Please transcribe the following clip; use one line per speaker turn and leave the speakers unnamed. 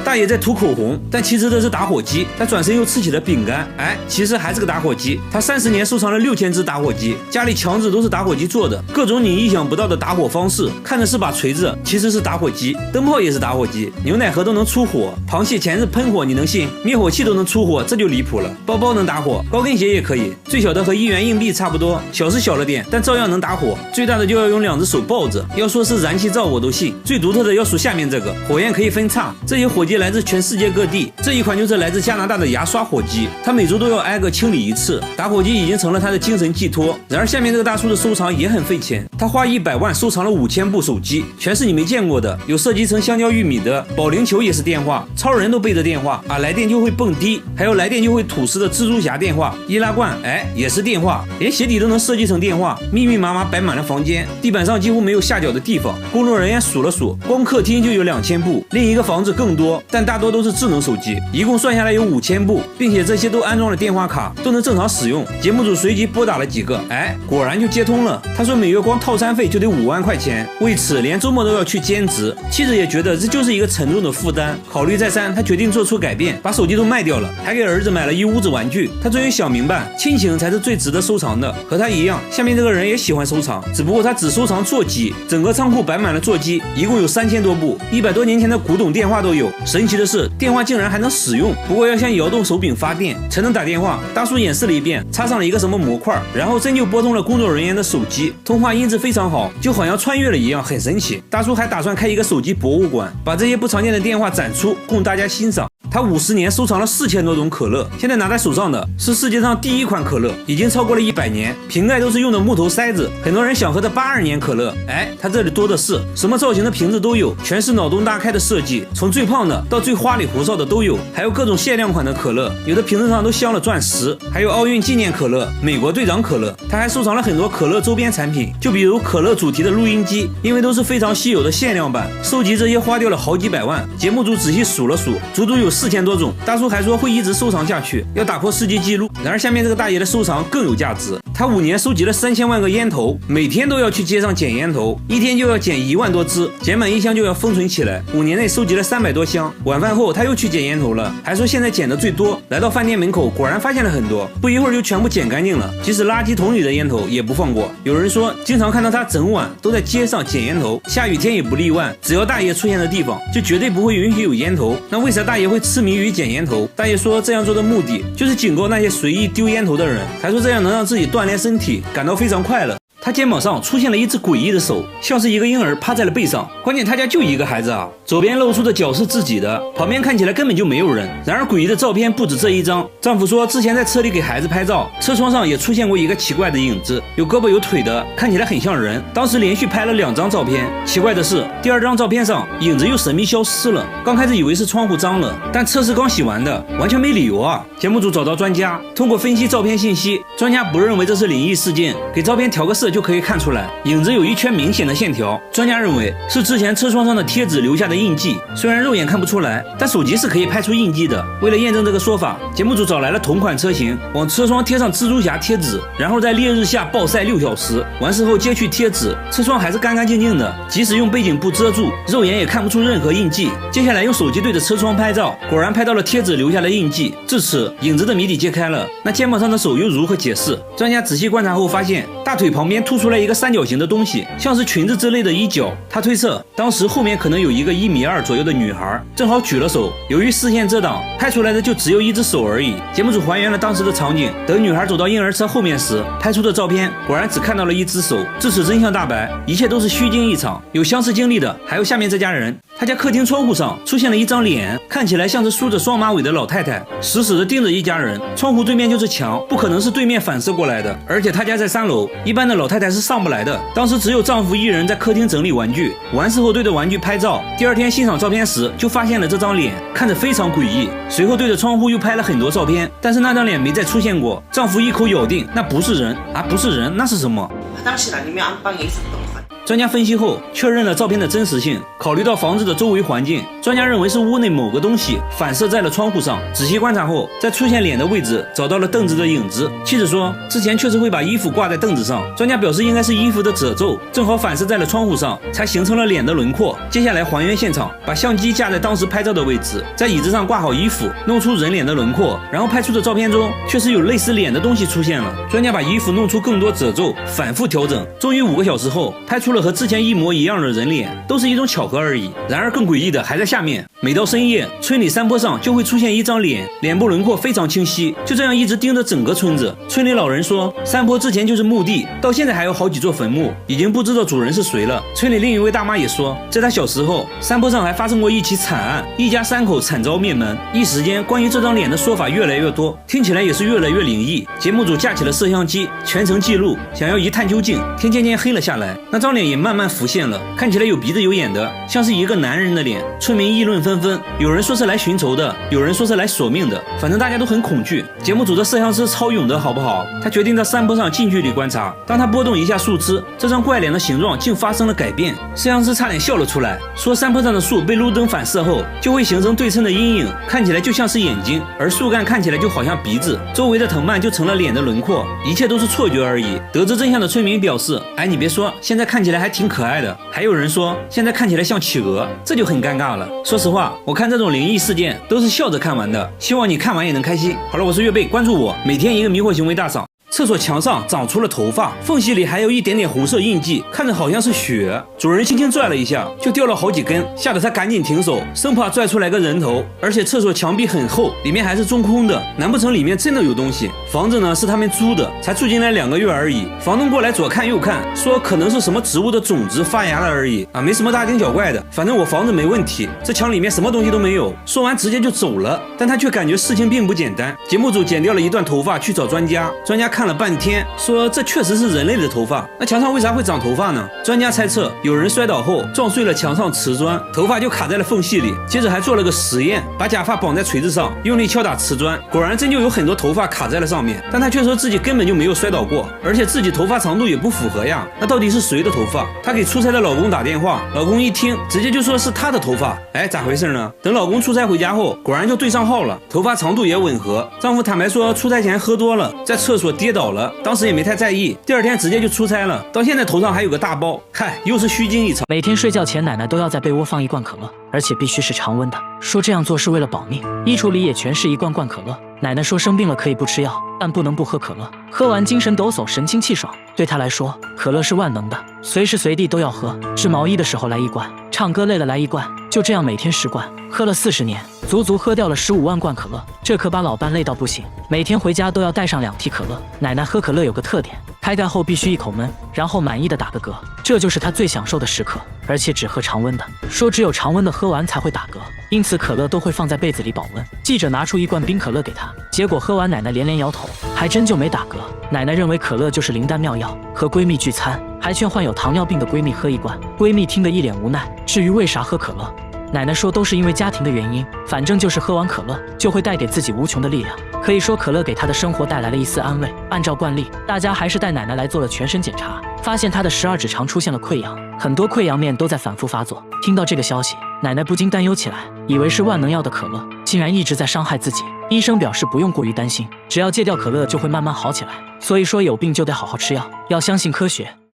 大爷在涂口红，但其实这是打火机。他转身又吃起了饼干，其实还是个打火机。他30年收藏了6000只打火机，家里墙纸都是打火机做的，各种你意想不到的打火方式。看着是把锤子，其实是打火机。灯泡也是打火机，牛奶盒都能出火，螃蟹钳子喷火，你能信？灭火器都能出火，这就离谱了。包包能打火，高跟鞋也可以，最小的和1元硬币差不多，小是小了点，但照样能打火。最大的就要用2只手抱着，要说是燃气灶我都信。最独特的要数下面这个，火焰可以分叉。这些火机来自全世界各地，这一款就是来自加拿大的牙刷火机，他每周都要挨个清理一次。打火机已经成了他的精神寄托。然而下面这个大叔的收藏也很费钱，他花100万收藏了5000部手机，全是你没见过的，有设计成香蕉玉米的，保龄球也是电话，超人都背着电话来电就会蹦迪，还有来电就会吐丝的蜘蛛侠电话，易拉罐也是电话，连鞋底都能设计成电话，密密麻麻摆满了房间，地板上几乎没有下脚的地方。工作人员数了数，光客厅就有2000部，另一个房子更多，但大多都是智能手机，一共算下来有5000部，并且这些都安装了电话卡，都能正常使用。节目组随即拨打了几个，果然就接通了。他说每月光套餐费就得5万块钱，为此连周末都要去兼职。妻子也觉得这就是一个沉重的负担，考虑再三，他决定做出改变，把手机都卖掉了，还给儿子买了一屋子玩具。他终于想明白，亲情才是最值得收藏的。和他一样，下面这个人也喜欢收藏，只不过他只收藏座机，整个仓库摆满了座机，一共有3000多部，100多年前的古董电话都有。神奇的是，电话竟然还能使用，不过要先摇动手柄发电才能打电话。大叔演示了一遍，插上了一个什么模块，然后真就拨通了工作人员的手机，通话音质非常好，就好像穿越了一样，很神奇。大叔还打算开一个手机博物馆，把这些不常见的电话展出，供大家欣赏。他50年收藏了4000多种可乐，现在拿在手上的是世界上第1款可乐，已经超过了100年，瓶盖都是用的木头塞子。很多人想喝的82年可乐，他这里多的是，什么造型的瓶子都有，全是脑洞大开的设计，从最胖的到最花里胡哨的都有，还有各种限量款的可乐，有的瓶子上都镶了钻石，还有奥运纪念可乐、美国队长可乐。他还收藏了很多可乐周边产品，就比如可乐主题的录音机，因为都是非常稀有的限量版，收集这些花掉了好几百万。节目组仔细数了数，足足有4000多种。大叔还说会一直收藏下去，要打破世界纪录。然而下面这个大爷的收藏更有价值，他5年收集了3000万个烟头，每天都要去街上捡烟头，一天就要捡1万多支，捡满1箱就要封存起来。5年内收集了300多箱。晚饭后他又去捡烟头了，还说现在捡的最多。来到饭店门口，果然发现了很多，不一会儿就全部捡干净了，即使垃圾桶里的烟头也不放过。有人说经常看到他整晚都在街上捡烟头，下雨天也不例外，只要大爷出现的地方就绝对不会允许有烟头。那为啥大爷会痴迷于捡烟头？大爷说这样做的目的就是警告那些随意丢烟头的人，还说这样能让自己锻炼身体，感到非常快乐。他肩膀上出现了一只诡异的手，像是一个婴儿趴在了背上。关键他家就一个孩子啊，左边露出的脚是自己的，旁边看起来根本就没有人。然而诡异的照片不止这一张。丈夫说之前在车里给孩子拍照，车窗上也出现过一个奇怪的影子，有胳膊有腿的，看起来很像人。当时连续拍了2张照片，奇怪的是第2张照片上影子又神秘消失了。刚开始以为是窗户脏了，但测试刚洗完的，完全没理由啊。节目组找到专家，通过分析照片信息，专家不认为这是灵异事件，给照片调个色就可以看出来，影子有一圈明显的线条，专家认为是之前车窗上的贴纸留下的印记，虽然肉眼看不出来，但手机是可以拍出印记的。为了验证这个说法，节目组找来了同款车型，往车窗贴上蜘蛛侠贴纸，然后在烈日下暴晒6小时，完事后揭去贴纸，车窗还是干干净净的，即使用背景布遮住，肉眼也看不出任何印记。接下来用手机对着车窗拍照，果然拍到了贴纸留下的印记。至此影子的谜底揭开了，那肩膀上的手又如何解释？专家仔细观察后发现，大腿旁边凸出来一个三角形的东西，像是裙子之类的衣角。他推测当时后面可能有一个1.2米左右的女孩，正好举了手，由于视线遮挡，拍出来的就只有一只手而已。节目组还原了当时的场景，等女孩走到婴儿车后面时，拍出的照片果然只看到了一只手。至此真相大白，一切都是虚惊一场。有相似经历的还有下面这家人，他家客厅窗户上出现了一张脸，看起来像是梳着双马尾的老太太，死死地盯着一家人。窗户对面就是墙，不可能是对面反射过来的，而且他家在3楼，一般的老太太是上不来的。当时只有丈夫一人在客厅整理玩具，完事后对着玩具拍照，第2天欣赏照片时就发现了这张脸，看着非常诡异。随后对着窗户又拍了很多照片，但是那张脸没再出现过。丈夫一口咬定那不是人啊，不是人，那是什么？
화장실 아니면 안방에 있었던 것 같아요.
专家分析后确认了照片的真实性，考虑到房子的周围环境，专家认为是屋内某个东西反射在了窗户上。仔细观察后，在出现脸的位置找到了凳子的影子。妻子说，之前确实会把衣服挂在凳子上，专家表示应该是衣服的褶皱正好反射在了窗户上，才形成了脸的轮廓。接下来还原现场，把相机架在当时拍照的位置，在椅子上挂好衣服，弄出人脸的轮廓，然后拍出的照片中确实有类似脸的东西出现了。专家把衣服弄出更多褶皱，反复调整，终于5个小时后拍出了和之前一模一样的人脸，都是一种巧合而已。然而更诡异的还在下面，每到深夜，村里山坡上就会出现一张脸，脸部轮廓非常清晰，就这样一直盯着整个村子。村里老人说，山坡之前就是墓地，到现在还有好几座坟墓，已经不知道主人是谁了。村里另一位大妈也说，在她小时候，山坡上还发生过一起惨案，一家3口惨遭灭门。一时间，关于这张脸的说法越来越多，听起来也是越来越灵异。节目组架起了摄像机，全程记录，想要一探究竟。天渐渐黑了下来，那张脸也慢慢浮现了，看起来有鼻子有眼的，像是一个男人的脸。村民议论纷纷，有人说是来寻仇的，有人说是来索命的，反正大家都很恐惧。节目组的摄像师超勇的好不好？他决定在山坡上近距离观察，当他拨动一下树枝，这张怪脸的形状竟发生了改变。摄像师差点笑了出来，说山坡上的树被路灯反射后，就会形成对称的阴影，看起来就像是眼睛，而树干看起来就好像鼻子，周围的藤蔓就成了脸的轮廓，一切都是错觉而已。得知真相的村民表示，哎，你别说，现在看起来还挺可爱的。还有人说，现在看起来像企鹅，这就很尴尬了。说实话，我看这种灵异事件都是笑着看完的，希望你看完也能开心。好了，我是岳贝，关注我，每天一个迷惑行为大赏。厕所墙上长出了头发，缝隙里还有一点点红色印记，看着好像是血。主人轻轻拽了一下，就掉了好几根，吓得他赶紧停手，生怕拽出来个人头。而且厕所墙壁很厚，里面还是中空的，难不成里面真的有东西？房子呢是他们租的，才住进来2个月而已。房东过来左看右看，说可能是什么植物的种子发芽了而已啊，没什么大惊小怪的。反正我房子没问题，这墙里面什么东西都没有。说完直接就走了，但他却感觉事情并不简单。节目组剪掉了一段头发去找专家，专家看了半天，说这确实是人类的头发。那墙上为啥会长头发呢？专家猜测有人摔倒后撞碎了墙上瓷砖，头发就卡在了缝隙里。接着还做了个实验，把假发绑在锤子上，用力敲打瓷砖，果然真就有很多头发卡在了上面。但他却说自己根本就没有摔倒过，而且自己头发长度也不符合呀。那到底是谁的头发？她给出差的老公打电话，老公一听直接就说是她的头发。哎，咋回事呢？等老公出差回家后，果然就对上号了，头发长度也吻合。丈夫坦白说出差前喝多了，在厕所跌倒了，当时也没太在意，第2天直接就出差了，到现在头上还有个大包，嗨，又是虚惊一场。
每天睡觉前，奶奶都要在被窝放一罐可乐，而且必须是常温的，说这样做是为了保命。衣橱里也全是一罐罐可乐。奶奶说生病了可以不吃药，但不能不喝可乐，喝完精神抖擞，神清气爽。对她来说，可乐是万能的，随时随地都要喝。织毛衣的时候来一罐，唱歌累了来一罐，就这样每天10罐，喝了40年，足足喝掉了15万罐可乐。这可把老伴累到不行，每天回家都要带上2屉可乐。奶奶喝可乐有个特点，开盖后必须一口闷，然后满意的打个嗝，这就是她最享受的时刻，而且只喝常温的，说只有常温的喝完才会打嗝，因此可乐都会放在被子里保温。记者拿出一罐冰可乐给她，结果喝完奶奶连连摇头，还真就没打嗝。奶奶认为可乐就是灵丹妙药，和闺蜜聚餐还劝患有糖尿病的闺蜜喝一罐，闺蜜听得一脸无奈。至于为啥喝可乐，奶奶说都是因为家庭的原因，反正就是喝完可乐就会带给自己无穷的力量。可以说可乐给她的生活带来了一丝安慰。按照惯例，大家还是带奶奶来做了全身检查，发现她的12指肠出现了溃疡，很多溃疡面都在反复发作。听到这个消息，奶奶不禁担忧起来，以为是万能药的可乐竟然一直在伤害自己。医生表示不用过于担心，只要戒掉可乐就会慢慢好起来，所以说有病就得好好吃药，要相信科学。